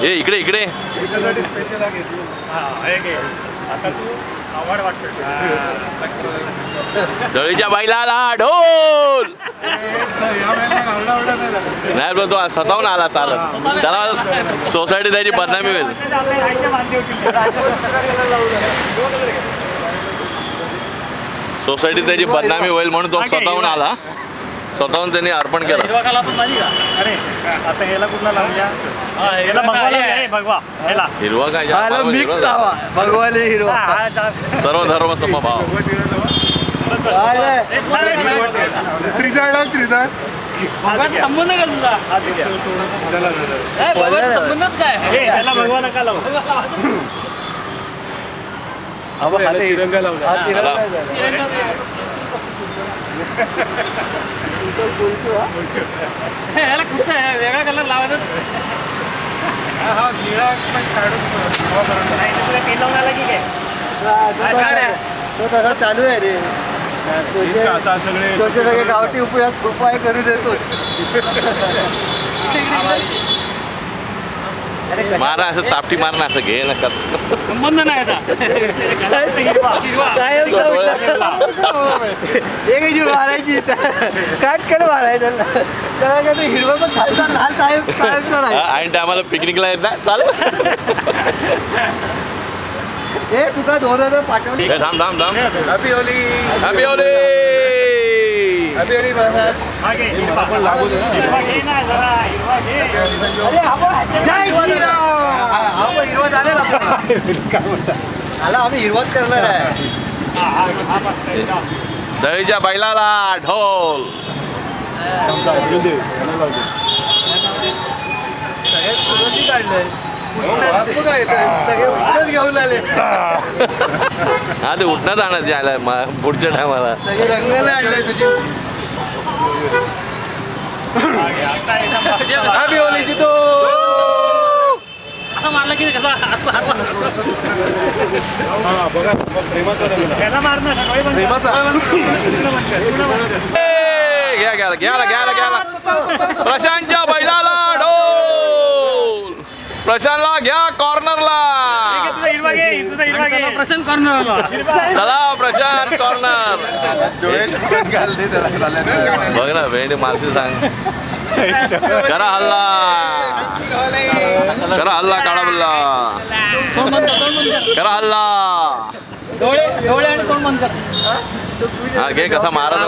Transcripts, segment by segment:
ए इकडे इकडे दळीच्या बैलाला ढोल नाही बोल तो स्वतःहून आला चालत त्याला सोसायटी त्याची बदनामी होईल सोसायटी त्याची बदनामी होईल म्हणून तो स्वतःहून आला स्वतःहून त्यांनी अर्पण केलं हिरवा काय भगवाले हिरवा सर्व धर्म समभाव संबंधच काय भगवान का लावू तिरंगा लावला वेगळा कलर लावायचा चालू आहे रे सगळे गावठी उपाय करू देतोच मारा असं चापटी मारणं असं घे ना कच संबंध नाही आता एक मारायची काट कर मारायचं त्याला हिरवा पण खालचा लाल साहेब आणि टायमाला पिकनिकला येत ना चाल हे तुका 2000 पाठवली थांब थांब थांब happy Holy happy Holy happy Holy आपण लागू दे हिरवा झालेला आला आम्ही हिरवाच करणार आहे दळीच्या बैलाला ढोल सगळे घेऊन आले हा ते उठणं जाणार जायला पुढच्या टायमाला सगळे रंगाला आणले हॅपी होली जितो आता मारला की कसा घ्या घ्या घ्याला घ्याला घ्याला प्रशांतच्या बैलाला ढोल प्रशांतला घ्या कॉर्नरला प्रशांत कॉर्नर चला प्रशांत कॉर्नर बघ ना भेंडी मालशी सांग करा हल्ला करा हल्ला काढा बोलला करा हल्ला डोळे आणि कोण म्हणतात हा घे कसा मारत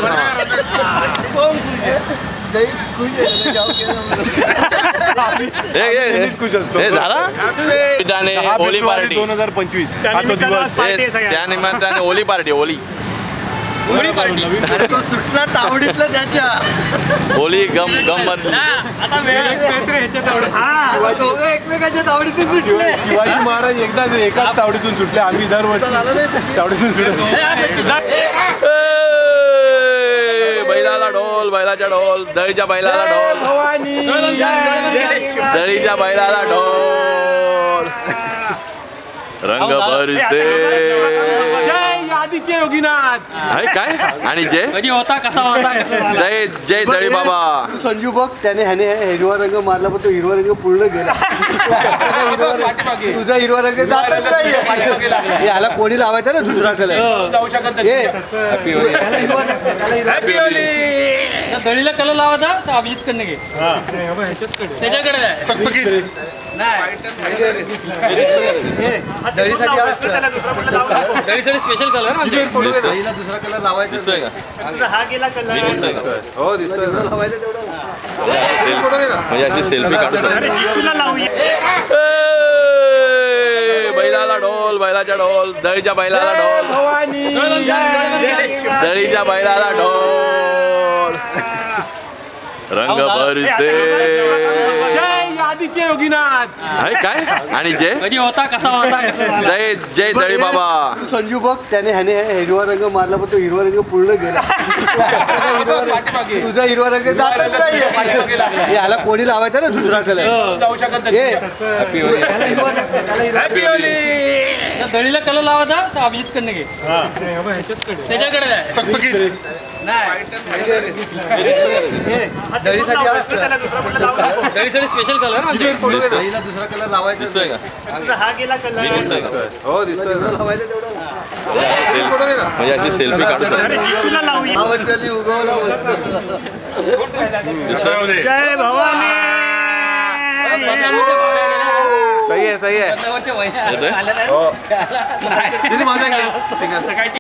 हे झाला त्याने होली पार्टी 2025 त्या निमित्ताने होली पार्टी होली सुटला तावडीतलं त्याच्या होली गम गम मधली एकमेकाच्या तावडीतून सुटले शिवाजी महाराज एकदा एकाच तावडीतून सुटले आम्ही दरवर्षी तावडीतून सुटले बैलाला ढोल बैलाच्या ढोल दळीच्या बैलाला ढोल दळीच्या बैलाला ढोल रंग बरसे आदित्य योगीनाथ आहे काय आणि जय कधी होता कसा होता जय जय दळी बाबा संजू बघ त्याने ह्याने हिरवा रंग मारला पण तो हिरवा रंग पूर्ण गेला तुझा हिरवा रंग जातच नाही ह्याला कोणी लावायचा ना दुसरा कलर जाऊ शकत दळीला कलर लावायचा तर अभिजित कडे घे त्याच्याकडे दळीसाठी दळीसाठी स्पेशल कलर दळीला दुसरा कलर लावायचा दिसतोय का हा गेला मी दिसतोय का हो दिसतोय लावायचं तेवढं म्हणजे अशी सेल्फी काढू शकतो बैलाला ढोल बैलाच्या ढोल दळीच्या बैलाला ढोल दळीच्या बैलाला ढोल रंग बरसे आदित्य योगीनाथ आहे काय आणि जय कधी होता कसा होता जय जय दळी बाबा संजू बघ त्याने ह्याने हिरवा रंग मारला पण तो हिरवा रंग पूर्ण गेला तुझा हिरवा रंग जातच नाही ह्याला कोणी लावायचा ना दुसरा कलर जाऊ शकत हॅपी होली जर दळीला कलर लावायचा तर अभिजित कडनं घे त्याच्याकडे जाय. नाही दहीसाठी असतं. दळीसाठी स्पेशल कलर ना दहीला दुसरा कलर लावायचा दिसतोय का मी दिसतोय का हो दिसतोय जेवढं लावायचं तेवढं लावा. म्हणजे अशी सेल्फी काढू शकतो आवडत्याने उगवला वस्तू. दिसतोय सही आहे बदलावरच्या वह्या येतोय? आल्या नाही. हो. किती माझा सिंगल